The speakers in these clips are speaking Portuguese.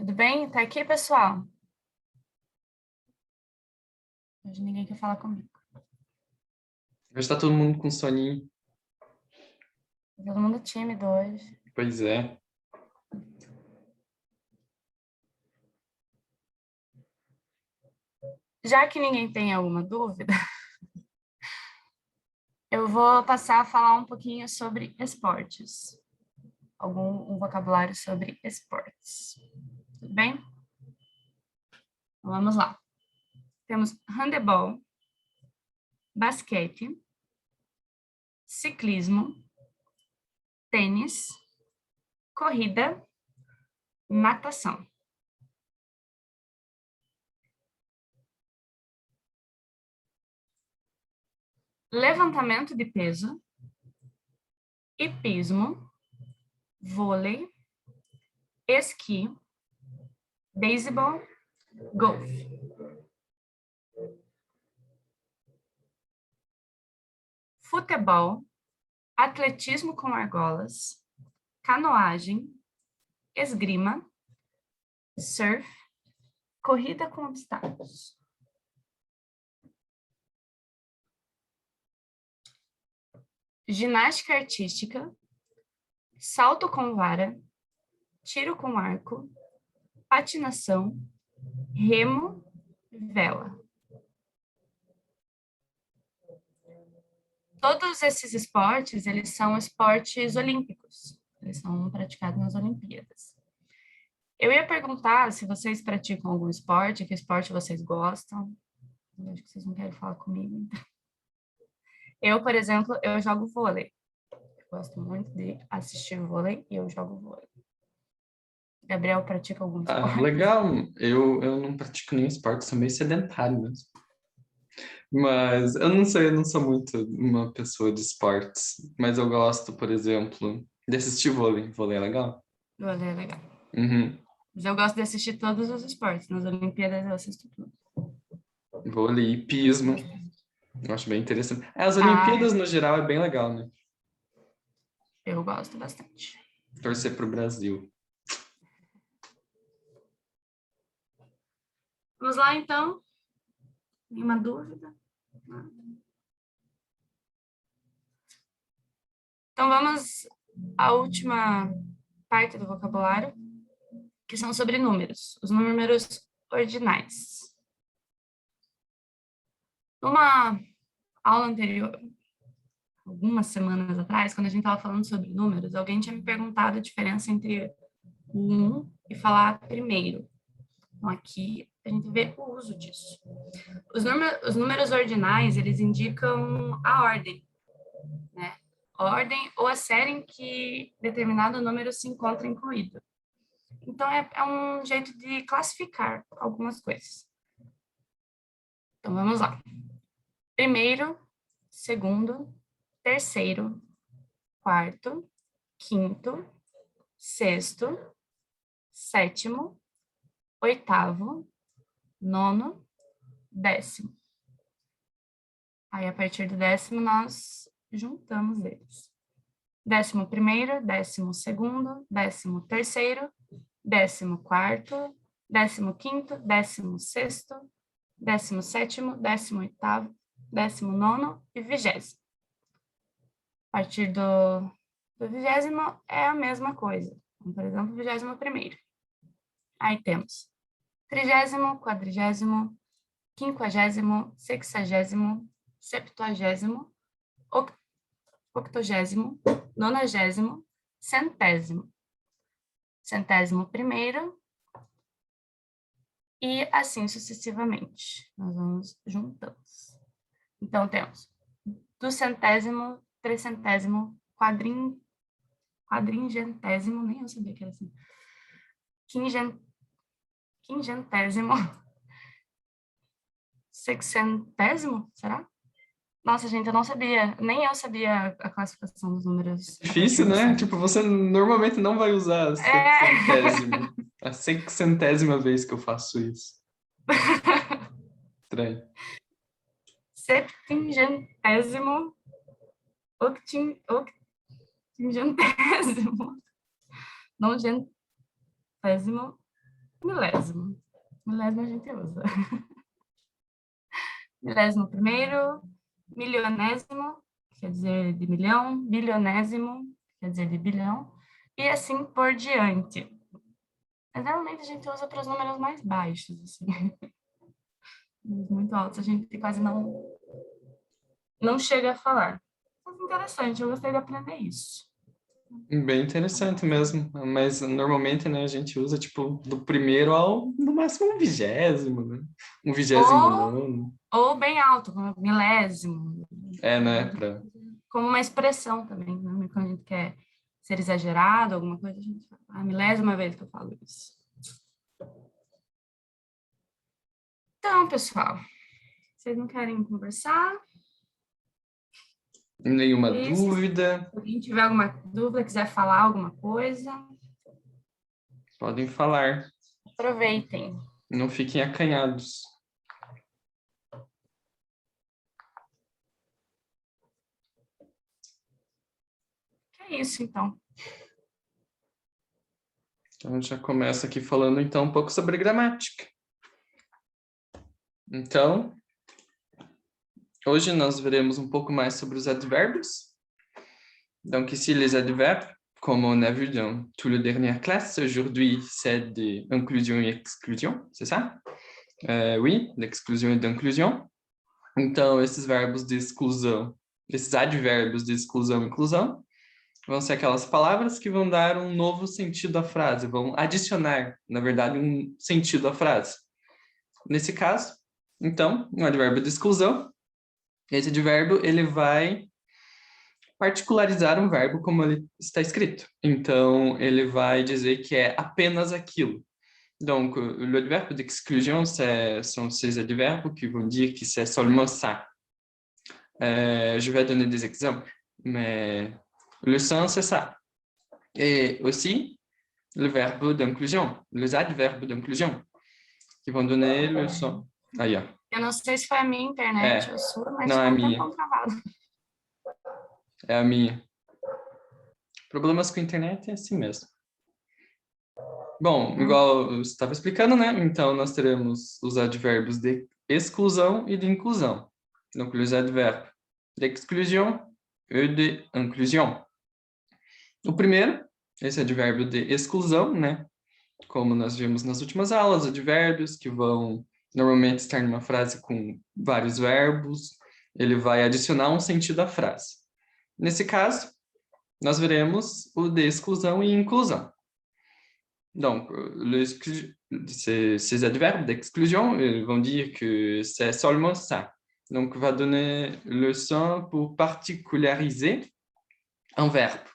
Tudo bem? Tá aqui, pessoal? Hoje ninguém quer falar comigo. Hoje tá todo mundo com soninho. Todo mundo tímido hoje. Pois é. Já que ninguém tem alguma dúvida, eu vou passar a falar um pouquinho sobre esportes. Um vocabulário sobre esportes. Tudo bem? Então, vamos lá. Temos handebol, basquete, ciclismo, tênis, corrida, natação. Levantamento de peso, hipismo, vôlei, esqui, beisebol, golfe. Futebol, atletismo com argolas, canoagem, esgrima, surf, corrida com obstáculos. Ginástica artística, salto com vara, tiro com arco, patinação, remo, vela. Todos esses esportes, eles são esportes olímpicos. Eles são praticados nas Olimpíadas. Eu ia perguntar se vocês praticam algum esporte, que esporte vocês gostam. Eu acho que vocês não querem falar comigo, então. Eu, por exemplo, eu jogo vôlei. Eu gosto muito de assistir vôlei e eu jogo vôlei. Gabriel pratica algum esporte? Legal. Eu não pratico nenhum esporte, sou meio sedentário mesmo. Mas eu não sei, eu não sou muito uma pessoa de esportes. Mas eu gosto, por exemplo, de assistir vôlei. Vôlei é legal? Vôlei é legal. Uhum. Mas eu gosto de assistir todos os esportes. Nas Olimpíadas eu assisto tudo. Vôlei, hipismo. Eu acho bem interessante. As Ah, Olimpíadas, no geral, é bem legal, né? eu gosto bastante. Torcer pro Brasil. Vamos lá, então. Nenhuma dúvida? Então, vamos à última parte do vocabulário, que são sobre números. Os números ordinais. Numa aula anterior, algumas semanas atrás, quando a gente estava falando sobre números, alguém tinha me perguntado a diferença entre o 1 e falar primeiro. Então, aqui a gente vê o uso disso. Os números ordinais, eles indicam a ordem, né? Ordem ou a série em que determinado número se encontra incluído. Então, é um jeito de classificar algumas coisas. Então, vamos lá. Primeiro, segundo, terceiro, quarto, quinto, sexto, sétimo, oitavo, nono, décimo. Aí, a partir do décimo, nós juntamos eles. 11º, 12º, 13º, 14º, 15º, 16º, 17º, 18º, 19º e 20º. A partir do 20º é a mesma coisa. Então, por exemplo, 21º. Aí temos 30º, 40º, 50º, 60º, 70º, 80º, 90º, 100º. 100º e assim sucessivamente. Nós vamos juntando. Então, temos do centésimo, trecentésimo, quadringentésimo, nem eu sabia que era assim, quingentésimo, sexcentésimo, será? Nossa, gente, eu não sabia, nem eu sabia a classificação dos números a partir Difícil, do né? século. Tipo, você normalmente não vai usar a É... sexcentésima. A sexcentésima vez que eu faço isso. Estranho. Septingentésimo, octingentésimo, nongentésimo, Milésimo. Milésimo a gente usa. Milésimo primeiro, milionésimo, quer dizer de milhão, bilionésimo, quer dizer de bilhão, e assim por diante. Mas normalmente a gente usa para os números mais baixos, assim. Os muito altos a gente quase não chega a falar. Mas interessante, eu gostei de aprender isso. Bem interessante mesmo, mas normalmente, né, a gente usa, tipo, do primeiro ao, no máximo, um vigésimo, né? Um vigésimo Ou, nono. ou bem alto, como milésimo, É, né, pra... como uma expressão também, né? Quando a gente quer ser exagerado, alguma coisa, a gente fala, a milésima vez que eu falo isso. Então, pessoal, vocês não querem conversar? Nenhuma E se dúvida, alguém tiver alguma dúvida, quiser falar alguma coisa, podem falar. aproveitem. Não fiquem acanhados. Que é isso, então. Então, já começa aqui falando, então, um pouco sobre gramática. Então, hoje nós veremos um pouco mais sobre os advérbios. Donc ici, les adverbes, comme on a vu dans toute la dernière classe, aujourd'hui, c'est de inclusion et exclusion, c'est ça? Oui, l'exclusion e d'inclusão. Então, esses verbos de exclusão, esses advérbios de exclusão e inclusão, vão ser aquelas palavras que vão dar um novo sentido à frase, vão adicionar, na verdade, um sentido à frase. Nesse caso, então, um advérbio de exclusão, esse advérbio, ele vai particularizar um verbo como ele está escrito. Então, ele vai dizer que é apenas aquilo. Donc, le adverbe d'exclusion, sont ces adverbes qui vont dire que c'est seulement ça. Je vais donner des exemples, mais le sens, c'est ça. Et aussi, le verbe d'inclusion, les adverbes d'inclusion, qui vont donner le sens. Aí, ó. Eu não sei se foi a minha internet ou a sua, mas Não é ficou a um minha. tempão travado. É a minha. Problemas com a internet é assim mesmo. Bom, igual eu estava explicando, né? Então, nós teremos os advérbios de exclusão e de inclusão. Donc, les adverbes d'exclusion e de inclusion. O primeiro, esse advérbio de exclusão, né? Como nós vimos nas últimas aulas, advérbios que vão normalmente estar numa frase com vários verbos, ele vai adicionar um sentido à frase. Nesse caso, nós veremos o de exclusão e inclusão. Donc, ces adverbes d'exclusion vont dire que c'est seulement ça. Donc, va donner le son pour particulariser un verbe.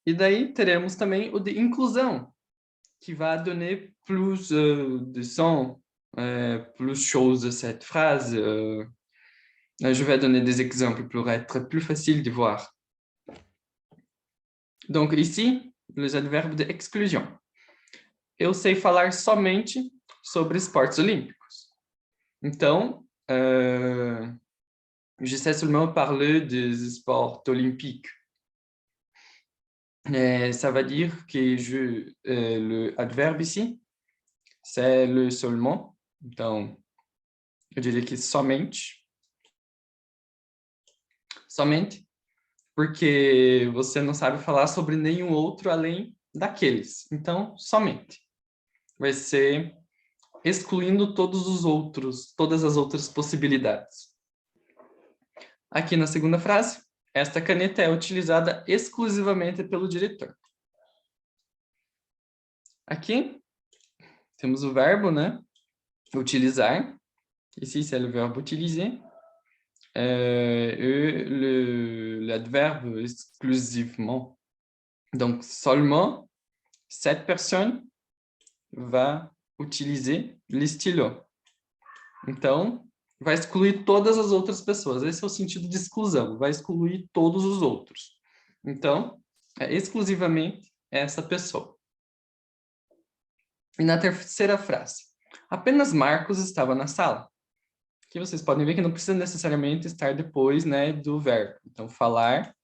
E daí teremos também o de inclusão, qui va donner plus de son, plus choses à cette phrase. Je vais donner des exemples pour être plus facile de voir. Donc, ici, les adverbes de exclusion. Eu sei falar somente sobre esportes olímpicos. Então, je sais seulement parler des sports olympiques. Ça va dire que le adverbe ici, c'est le seulement. Então, eu diria que somente. Somente, porque você não sabe falar sobre nenhum outro além daqueles. Então, somente. Vai ser excluindo todos os outros, todas as outras possibilidades. Aqui na segunda frase, esta caneta é utilizada exclusivamente pelo diretor. Aqui temos o verbo, né? Utilizar. Ici, c'est le verbe utiliser. Et l'adverbe exclusivement. Donc, seulement cette personne va utiliser le stylo. Então, vai excluir todas as outras pessoas. Esse é o sentido de exclusão. Vai excluir todos os outros. Então, é exclusivamente essa pessoa. E na terceira frase. Apenas Marcos estava na sala. Aqui vocês podem ver que não precisa necessariamente estar depois, né, do verbo. Então, falar,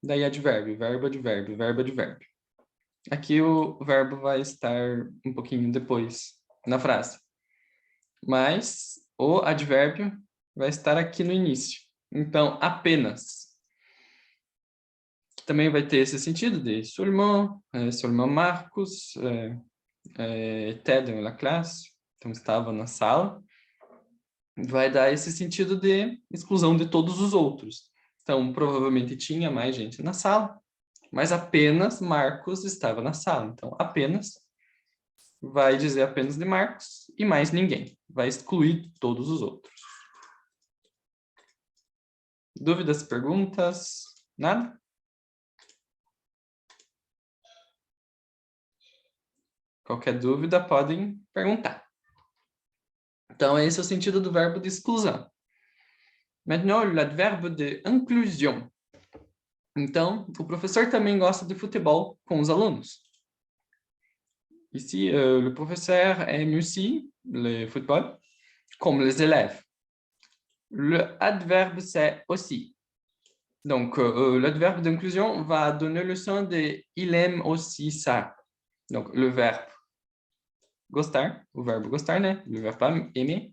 daí advérbio, verbo, advérbio, verbo, advérbio. aqui o verbo vai estar um pouquinho depois na frase. Mas o advérbio vai estar aqui no início. Então, apenas. Também vai ter esse sentido de seulement, seulement Marcos, était dans la classe, então estava na sala. Vai dar esse sentido de exclusão de todos os outros. Então, provavelmente tinha mais gente na sala, mas apenas Marcos estava na sala. Então, apenas vai dizer apenas de Marcos e mais ninguém. Vai excluir todos os outros. Dúvidas, perguntas? Nada? Qualquer dúvida, podem perguntar. Então, esse é o sentido do verbo de exclusão. Maintenant, l'adverbe de inclusion. Então, o professor também gosta de futebol com os alunos. Ici, le professeur aime aussi le football, comme les élèves. Le adverbe, c'est aussi. Donc, l'adverbe d'inclusion va donner le son de « il aime aussi ça ». Donc, le verbe gostar, o verbo gostar, né? Le verbe aimer.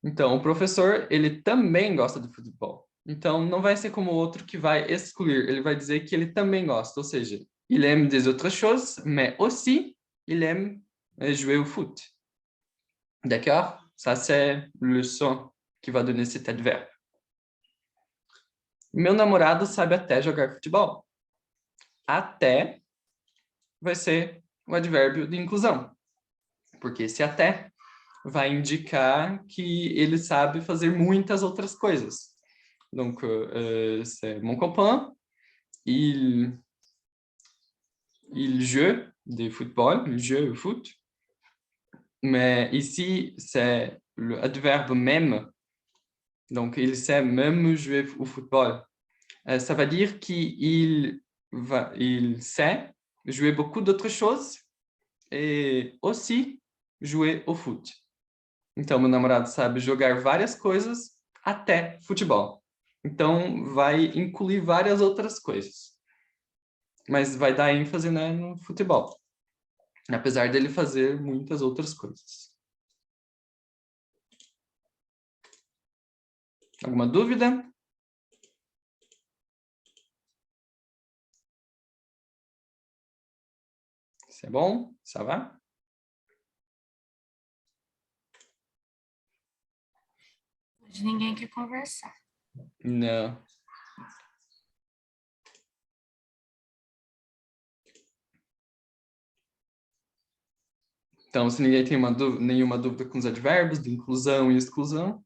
Então, o professor, ele também gosta de futebol. Então, não vai ser como o outro que vai excluir. Ele vai dizer que ele também gosta. Ou seja, il aime des autres choses, mais aussi, il aime jouer au foot. D'accord? Ça, c'est le son que vai donner cet adverbe. Meu namorado sabe até jogar futebol. Até vai ser o advérbio de inclusão. Porque esse até vai indicar que ele sabe fazer muitas outras coisas. Donc, c'est mon copain, il joue de football, il joue au foot. Mais ici, c'est le adverbe même. Donc, il sait même jouer au football. Ça veut dire qu'il sait jouer beaucoup d'autres choses et aussi jouer au foot. Então, meu namorado sabe jogar várias coisas até futebol. Então, vai incluir várias outras coisas. Mas vai dar ênfase, né, no futebol. Apesar dele fazer muitas outras coisas. Alguma dúvida? C'est bon? Ça va? Hoje ninguém quer conversar. Não. Então, se ninguém tem nenhuma dúvida com os advérbios de inclusão e exclusão,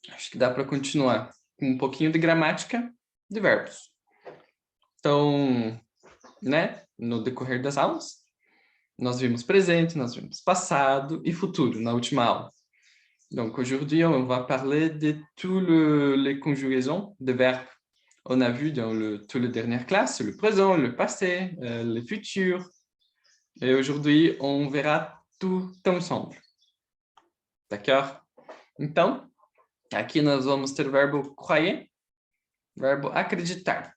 acho que dá para continuar com um pouquinho de gramática de verbos. Então, né, no decorrer das aulas, nós vimos presente, nós vimos passado e futuro na última aula. Donc aujourd'hui, on va parler de toutes les conjugaisons de verbes. On a vu dans toutes les dernières classes le présent, le passé, le futur. Et aujourd'hui, on verra tout ensemble. D'accord? Então, aqui nós vamos ter o verbo croire, verbo acreditar.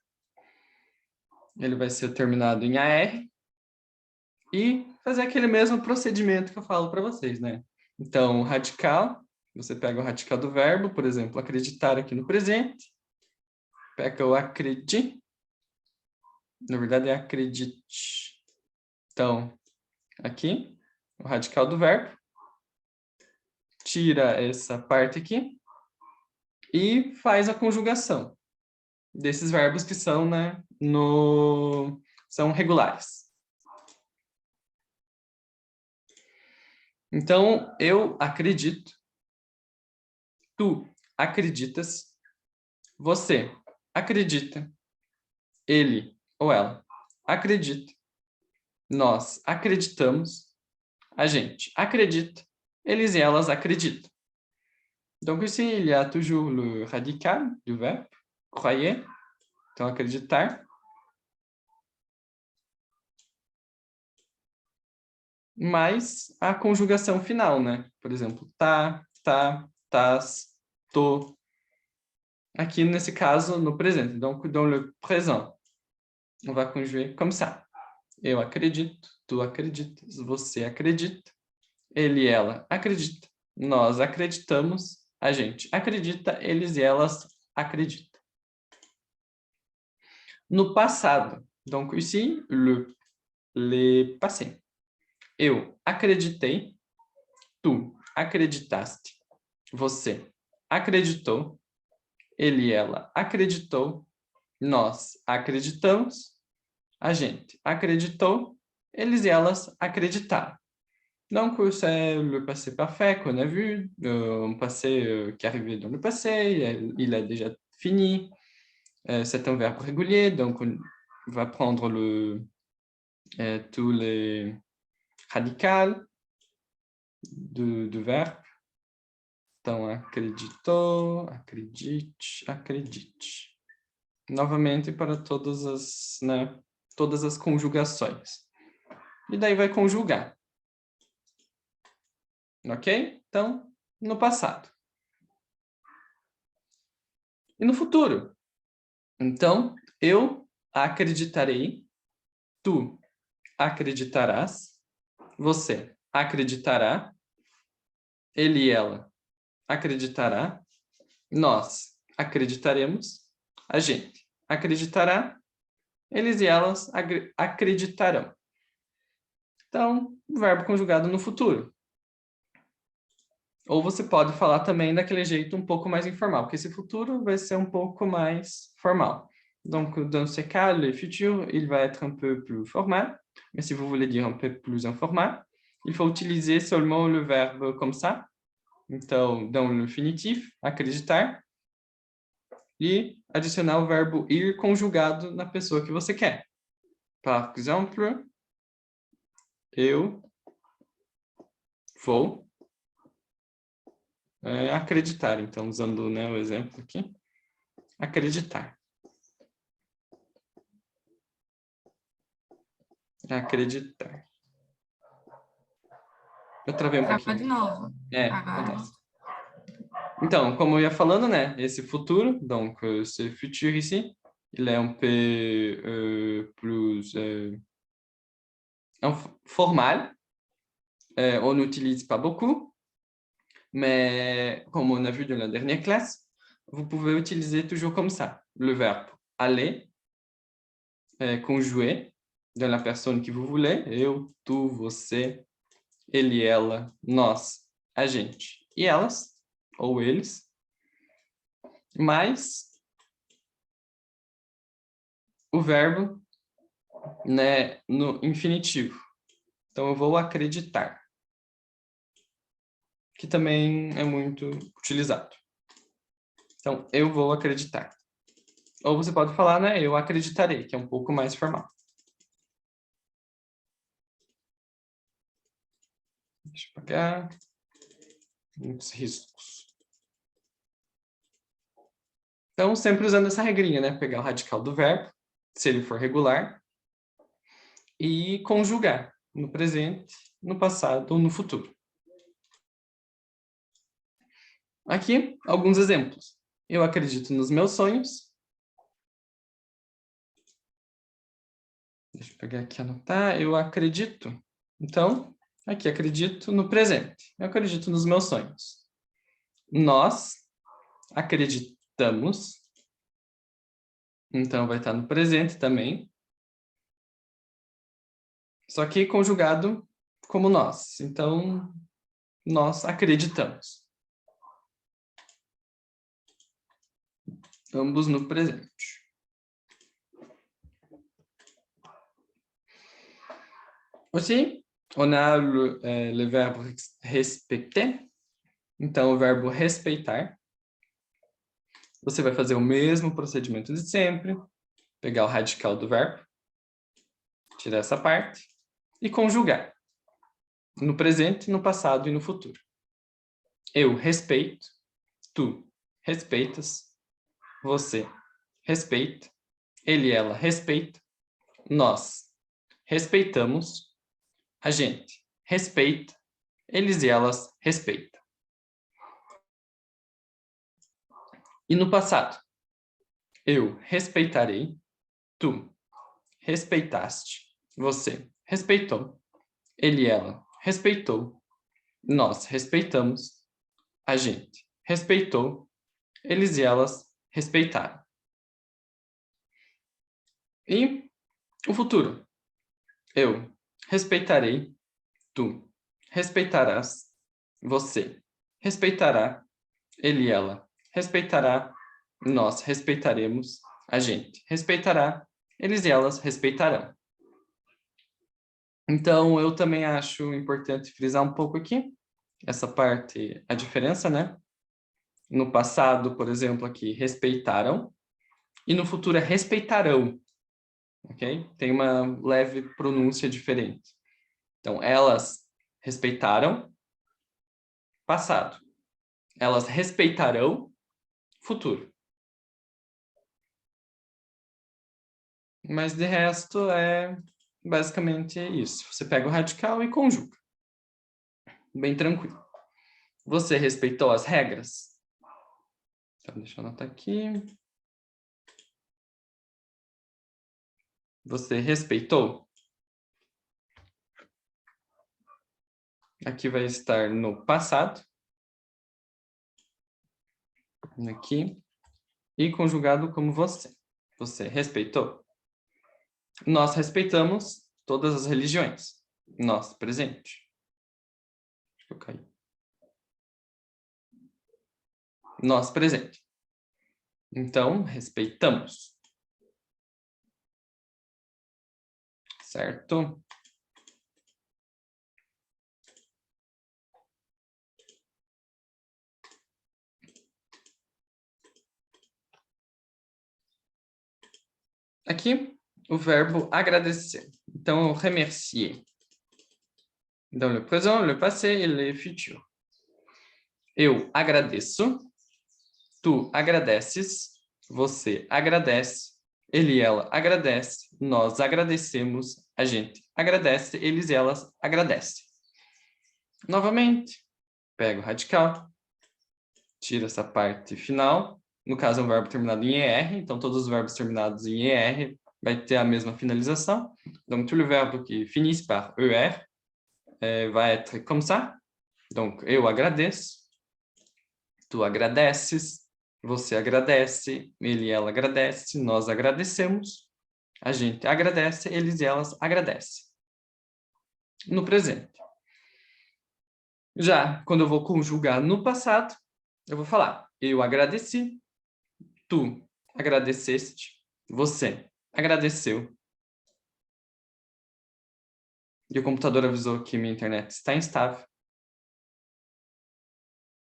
Ele vai ser terminado em AR e fazer aquele mesmo procedimento que eu falo para vocês, né? Então, o radical, você pega o radical do verbo, por exemplo, acreditar aqui no presente, pega o acredite, na verdade é acredite. Então, aqui, o radical do verbo, tira essa parte aqui e faz a conjugação desses verbos que são, né, são regulares. Então, eu acredito, tu acreditas, você acredita, ele ou ela acredita, nós acreditamos, a gente acredita, eles e elas acreditam. Donc ici, il y a toujours le radical du verbe, croire, então acreditar. Mais a conjugação final, né? Por exemplo, tá, tas, tô. Aqui, nesse caso, no presente. Donc, dans le présent. on va conjuguer comme ça. Eu acredito, tu acreditas, você acredita, ele e ela acredita, nós acreditamos, a gente acredita, eles e elas acreditam. No passado, donc ici, le passé. Eu acreditei, tu acreditaste, você acreditou, ele e ela acreditou, nós acreditamos, a gente acreditou, eles e elas acreditaram. Donc, c'est le passé parfait qu'on a vu, un passé qui est arrivé dans le passé, il a déjà fini. C'est un verbe régulier, donc on va prendre tous les radicales de verbe. Então, acreditou, acredite, acredite. Novamente para todas as conjugações. E daí vai conjugar. Ok? Então, no passado. E no futuro. Então, eu acreditarei, tu acreditarás, você acreditará, ele e ela acreditará, nós acreditaremos, a gente acreditará, eles e elas acreditarão. Então, verbo conjugado no futuro. Ou você pode falar também daquele jeito um pouco mais informal, porque esse futuro vai ser um pouco mais formal. Donc, dans ce cas, le futur, il va être un peu plus formal. Mais si vous voulez dire un peu plus informal, il faut utiliser seulement le verbe comme ça. Então, dans l'infinitif, acreditar. E adicionar o verbo ir conjugado na pessoa que você quer. Par exemple, eu vou acreditar. Então, usando o exemplo aqui. Acreditar. Acreditar. Eu travei um pouquinho. De novo. Acontece. Então, como eu ia falando, né? Esse futuro, donc ce futur ici, il est un peu plus formal. On n'utilise pas beaucoup, mais comme on a vu dans la dernière classe, vous pouvez utiliser toujours comme ça, le verbe aller, conjugué dans la personne que vous voulez, eu, tu, você, ele, ela, nós, a gente e elas, ou eles, mais o verbo, né, no infinitivo. Então, eu vou acreditar, que também é muito utilizado. Então, eu vou acreditar. Ou você pode falar, né, eu acreditarei, que é um pouco mais formal. Deixa eu apagar. Muitos riscos. Então, sempre usando essa regrinha, né? Pegar o radical do verbo, se ele for regular, e conjugar no presente, no passado ou no futuro. Aqui, alguns exemplos. Eu acredito nos meus sonhos. Deixa eu pegar aqui e anotar. Eu acredito. Então, aqui, acredito no presente. Eu acredito nos meus sonhos. Nós acreditamos. Então, vai estar no presente também. Só que conjugado como nós. Então, nós acreditamos. Ambos no presente. Aussi, on a le verbe respecter. Então, o verbo respeitar. Você vai fazer o mesmo procedimento de sempre. Pegar o radical do verbo. Tirar essa parte. E conjugar. No presente, no passado e no futuro. Eu respeito. Tu respeitas. Você respeita. Ele e ela respeita. Nós respeitamos. A gente respeita. Eles e elas respeitam. E no passado, eu respeitarei, tu respeitaste. Você respeitou. Ele, ela respeitou. Nós respeitamos. A gente respeitou. Eles e elas respeitaram. E o futuro. Eu respeitarei. Tu respeitarás. Você respeitará. Ele e ela respeitará. Nós respeitaremos. A gente respeitará. Eles e elas respeitarão. Então, eu também acho importante frisar um pouco aqui, essa parte, a diferença, né? No passado, por exemplo, aqui, respeitaram, e no futuro é respeitarão, ok? Tem uma leve pronúncia diferente. Então, elas respeitaram, passado. Elas respeitarão, futuro. Mas, de resto, é basicamente isso. Você pega o radical e conjuga. Bem tranquilo. Você respeitou as regras? Então, deixa eu anotar aqui. Você respeitou? Aqui vai estar no passado. Aqui. E conjugado como você. Você respeitou? Nós respeitamos todas as religiões. Nós, presente. Acho que eu caí. Nós, presente. Então, respeitamos. Certo? Aqui, o verbo agradecer. Então, remercier. Dans le présent, le passé et le futur. Eu agradeço. Tu agradeces. Você agradece. Ele e ela agradece. Nós agradecemos. A gente agradece. Eles e elas agradecem. Novamente, pega o radical. Tira essa parte final. No caso, é um verbo terminado em ER. Então, todos os verbos terminados em ER vai ter a mesma finalização. Donc, tout le verbe qui finit par ER vai être comme ça. Donc, eu agradeço. Tu agradeces. Você agradece. Ele e ela agradece. Nós agradecemos. A gente agradece. Eles e elas agradecem. No presente. Já, quando eu vou conjugar no passado, eu vou falar, eu agradeci, tu agradeceste, você agradeceu. E o computador avisou que minha internet está instável.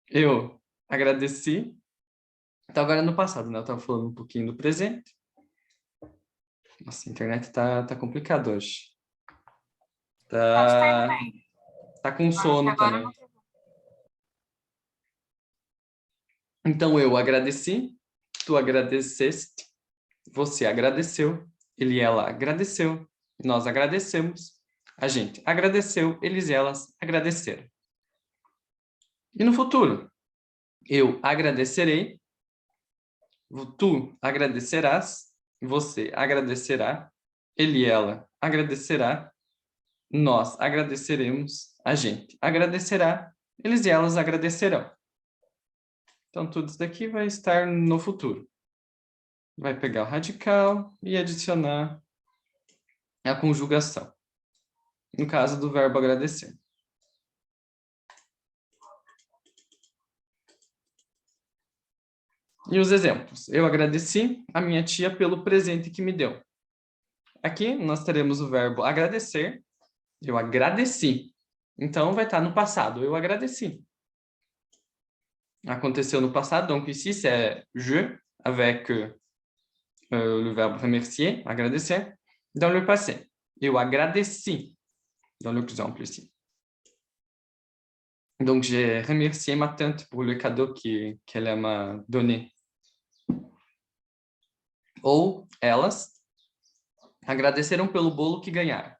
Eu agradeci. Então agora é no passado, né? Eu estava falando um pouquinho do presente. Nossa, a internet tá complicado hoje. Tá com sono também. Então eu agradeci, tu agradeceste, você agradeceu, ele e ela agradeceu, nós agradecemos, a gente agradeceu, eles e elas agradeceram. E no futuro, eu agradecerei, tu agradecerás, você agradecerá, ele e ela agradecerá, nós agradeceremos, a gente agradecerá, eles e elas agradecerão. Então, tudo isso daqui vai estar no futuro. Vai pegar o radical e adicionar a conjugação. No caso do verbo agradecer. E os exemplos. Eu agradeci a minha tia pelo presente que me deu. Aqui nós teremos o verbo agradecer. Eu agradeci. Então vai estar no passado. Eu agradeci. Aconteceu no passado. Donc ici c'est je avec le verbe remercier, agradecer. Dans le passé. Eu agradeci. Dans l'exemple ici. Donc, j'ai remercié ma tante pour le cadeau qu'elle m'a donné. Ou elas agradeceram pelo bolo que ganharam.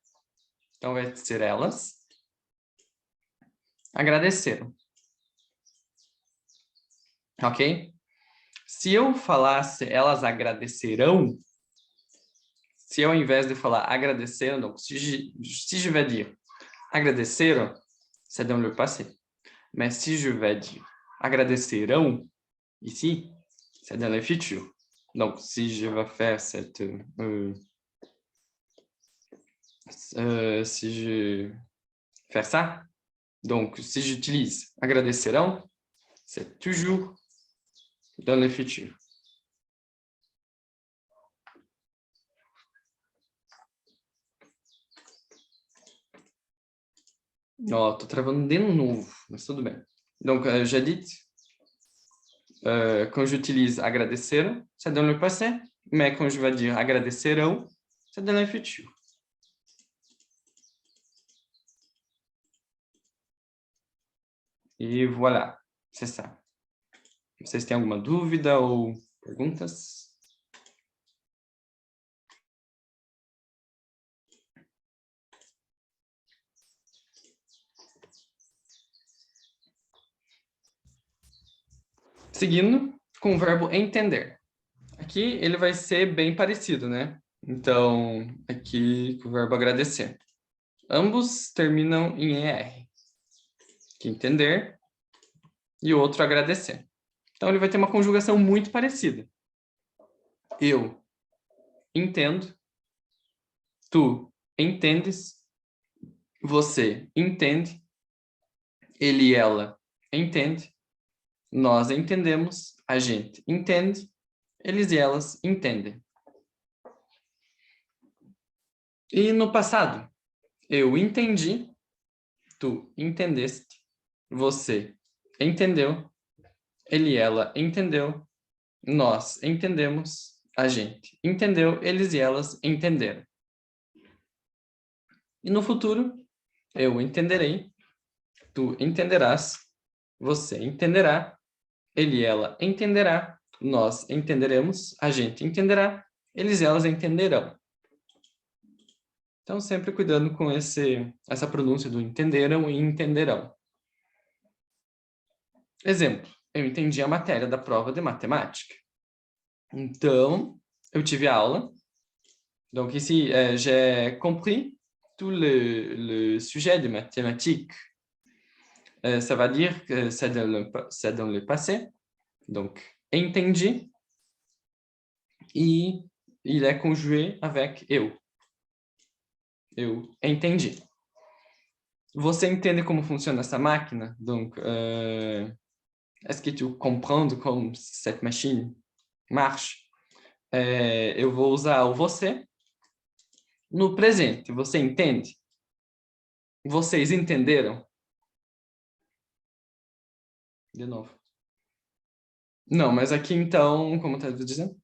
Então, vai ser elas agradeceram. Ok? Se eu falasse elas agradecerão, se ao invés de falar agradeceram, donc si je vais dire agradeceram, c'est dans le passé. Mais si je vais dire agradecerão, ici, c'est dans le futur. Donc, si je vais faire cette... si je faire ça, donc si j'utilise agradecerão, c'est toujours dans le futur. Ó, tô travando de novo, mas tudo bem. Donc, j'ai dit, quand j'utilise agradecer, c'est dans le passé, mais quand je vais dire agradecerão, c'est dans le futur. E voilà, c'est ça. Vocês têm alguma dúvida ou perguntas? Seguindo com o verbo entender. Aqui ele vai ser bem parecido, né? Então, aqui com o verbo agradecer. Ambos terminam em ER. Que entender e o outro agradecer. Então, ele vai ter uma conjugação muito parecida. Eu entendo, tu entendes, você entende, ele e ela entende, nós entendemos, a gente entende, eles e elas entendem. E no passado, eu entendi, tu entendeste, você entendeu, ele e ela entendeu, nós entendemos, a gente entendeu, eles e elas entenderam. E no futuro, eu entenderei, tu entenderás, você entenderá, ele e ela entenderá, nós entenderemos, a gente entenderá, eles e elas entenderão. Então, sempre cuidando com essa pronúncia do entenderam e entenderão. Exemplo, eu entendi a matéria da prova de matemática. Então, eu tive a aula. Donc ici, j'ai compris tout le sujet de mathématiques. Ça va dire que c'est dans le passé. Donc, entendi. E il est conjugué avec eu. Eu entendi. Você entende como funciona essa máquina? Donc, est-ce que tu comprends como cette machine marche? Eu vou usar o você no presente. Você entende? Vocês entenderam? De novo. Não, mas aqui então, como está dizendo?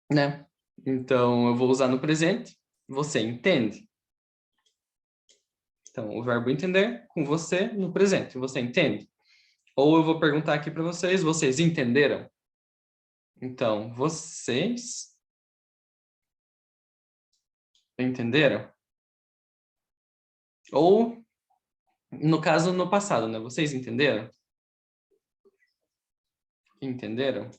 Né? Então, eu vou usar no presente. Você entende? Então, o verbo entender com você no presente. Você entende? Ou eu vou perguntar aqui para vocês, vocês entenderam? Então, vocês entenderam? Ou, no caso, no passado, né? Vocês entenderam? Entenderam?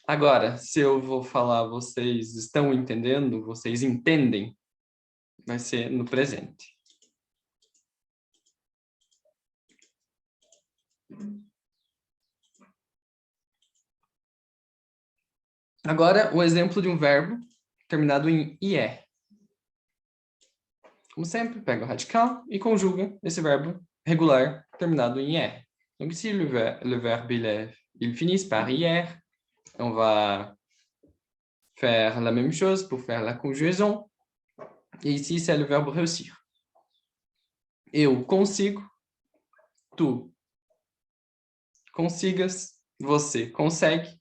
Agora, se eu vou falar vocês estão entendendo, vocês entendem, vai ser no presente. Agora, o exemplo de um verbo terminado em IR. Como sempre, pega o radical e conjuga esse verbo regular terminado em IR. Donc, si le verbe il finit par IR, on va faire la même chose pour faire la conjugaison. Et ici, c'est le verbe réussir. Eu consigo, tu consigas, você consegue,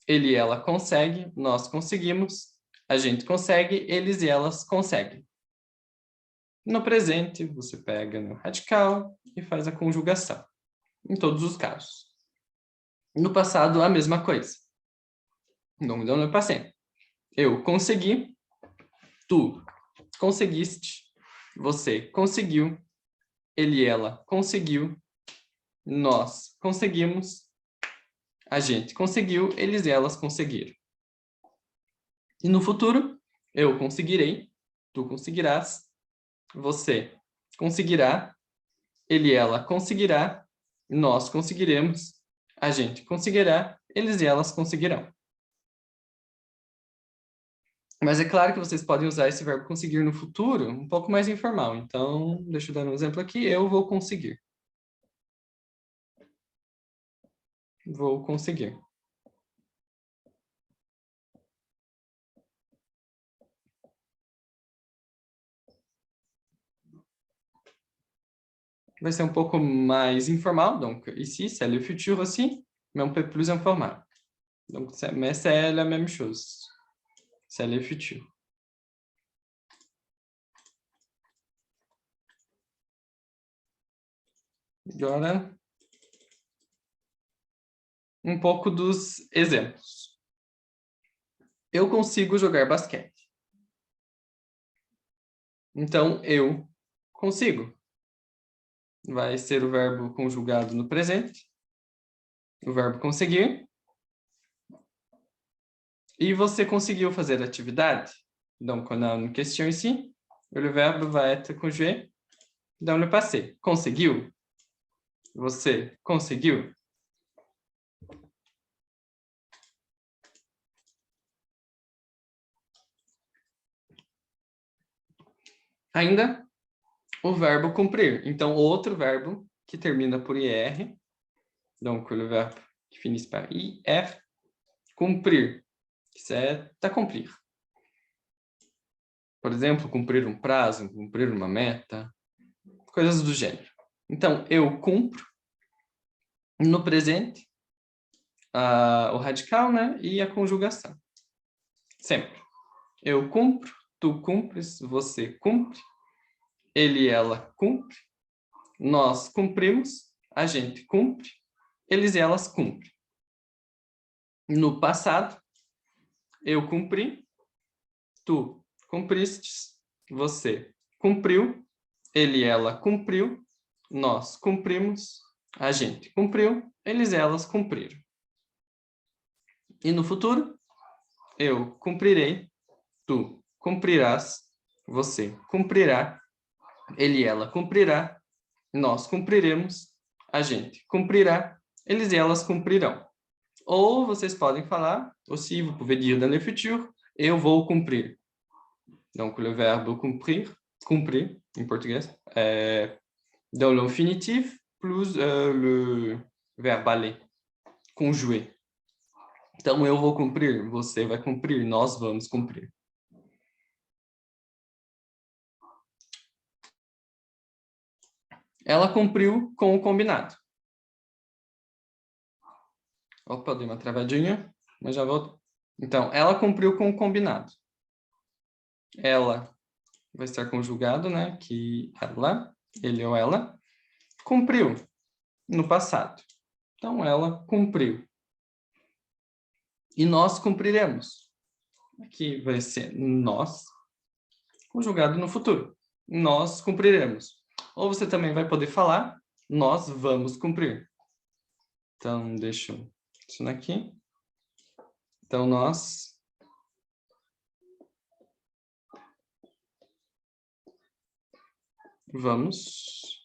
ele e ela consegue, nós conseguimos, a gente consegue, eles e elas conseguem. No presente, você pega no radical e faz a conjugação, em todos os casos. No passado, a mesma coisa. Donc, dans le passé. Eu consegui, tu conseguiste, você conseguiu, ele e ela conseguiu, nós conseguimos, a gente conseguiu, eles e elas conseguiram. E no futuro, eu conseguirei, tu conseguirás, você conseguirá, ele e ela conseguirá, nós conseguiremos, a gente conseguirá, eles e elas conseguirão. Mas é claro que vocês podem usar esse verbo conseguir no futuro um pouco mais informal. Então, deixa eu dar um exemplo aqui. Eu vou conseguir. Vou conseguir. Vai ser um pouco mais informal. Donc, ici, c'est le futur aussi, mais un peu plus informal. Donc, mais c'est la même chose. C'est le futur. Agora, um pouco dos exemplos. Eu consigo jogar basquete. Então, eu consigo. Vai ser o verbo conjugado no presente. O verbo conseguir. E você conseguiu fazer a atividade? Donc, on a une question ici. Le verbe va être conjugué dans le passé. Conseguiu? Você conseguiu? Ainda o verbo cumprir. Então, outro verbo que termina por IR. Donc, le verbe qui finit par IR. Cumprir. C'est accomplir. Por exemplo, cumprir um prazo, cumprir uma meta. Coisas do gênero. Então, eu cumpro. No presente, o radical, né? E a conjugação. Sempre. Eu cumpro, tu cumpres, você cumpre, ele e ela cumpre, nós cumprimos, a gente cumpre, eles e elas cumprem. No passado, eu cumpri, tu cumpristes, você cumpriu, ele e ela cumpriu, nós cumprimos, a gente cumpriu, eles e elas cumpriram. E no futuro, eu cumprirei, tu cumprirás, você cumprirá, ele e ela cumprirá, nós cumpriremos, a gente cumprirá, eles e elas cumprirão. Ou vocês podem falar, aussi vous pouvez dire dans le futur, eu vou cumprir. Donc le verbe cumprir, cumprir em português, é dans l'infinitif plus le verbe aller, conjugué. Então eu vou cumprir, você vai cumprir, nós vamos cumprir. Ela cumpriu com o combinado. Opa, dei uma travadinha, mas já volto. Então, ela cumpriu com o combinado. Ela vai estar conjugado, né? Que ela, ele ou ela, cumpriu no passado. Então, ela cumpriu. E nós cumpriremos. Aqui vai ser nós, conjugado no futuro. Nós cumpriremos. Ou você também vai poder falar, nós vamos cumprir. Então, deixa eu isso aqui. Então, nós vamos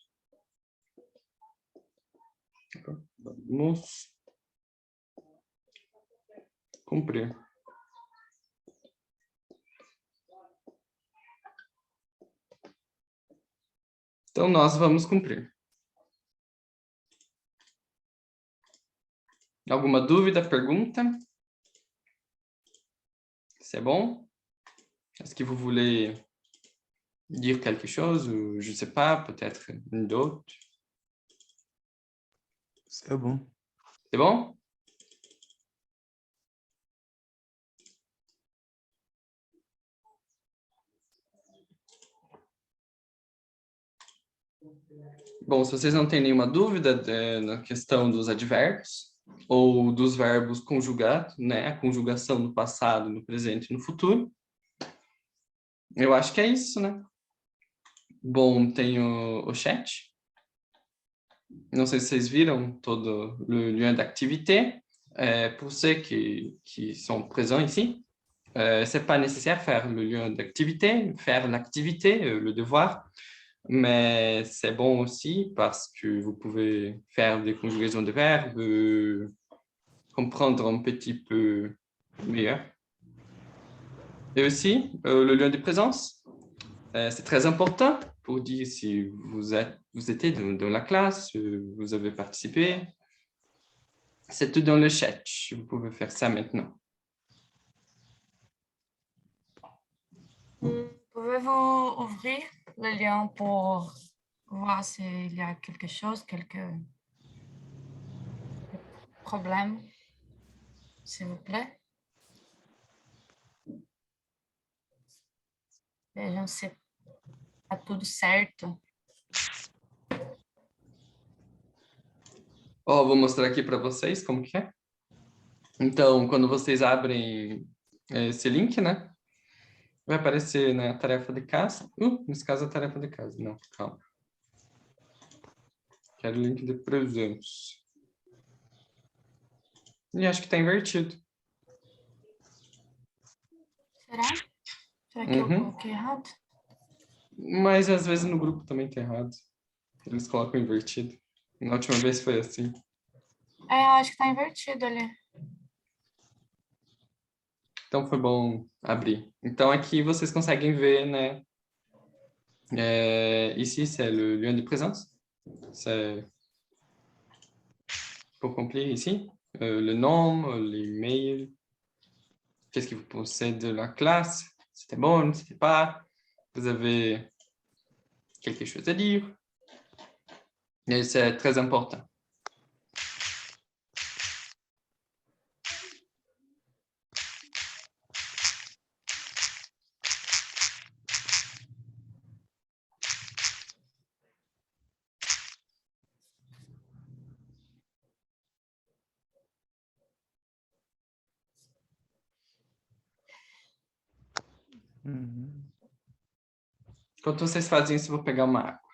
cumprir. Então, nós vamos cumprir. Alguma dúvida, pergunta? C'est bon? Est-ce que vous voulez dire quelque chose ou je ne sais pas, peut-être une d'autre? C'est bon. C'est bon? Bom, se vocês não têm nenhuma dúvida na questão dos advérbios ou dos verbos conjugados, né? A conjugação no passado, no presente e no futuro. Eu acho que é isso, né? Bom, tem o chat. Não sei se vocês viram todo o lien d'activité. Pour ceux qui sont présents ici, C'est pas nécessaire faire le lien d'activité, faire l'activité, le devoir, mais c'est bon aussi parce que vous pouvez faire des conjugaisons de verbes, comprendre un petit peu mieux. Et aussi, le lien de présence, c'est très important pour dire si vous étiez dans la classe, vous avez participé. C'est tout dans le chat. Vous pouvez faire ça maintenant. Pouvez-vous ouvrir le lien pour voir s'il y a quelque chose, quelques problèmes, s'il vous plaît? Vejam se tá tudo certo. Ó, vou mostrar aqui para vocês como que é. Então, quando vocês abrem esse link, né? Vai aparecer na tarefa de casa. Nesse caso, a tarefa de casa. Não, calma. Quero o link de presentes. E acho que está invertido. Será? Será que eu coloquei errado? Mas às vezes no grupo também tá errado. Eles colocam invertido. Na última vez foi assim. É, eu acho que tá invertido ali. Então foi bom abrir. Então aqui vocês conseguem ver, né? Ici, c'est le lien de présence. C'est pour compléter ici. Le nom, l'email. Qu'est-ce que vous pensez de la classe? C'était bon, c'était pas? Vous avez quelque chose à dire? Et c'est très important. Enquanto vocês fazem isso, eu vou pegar uma água.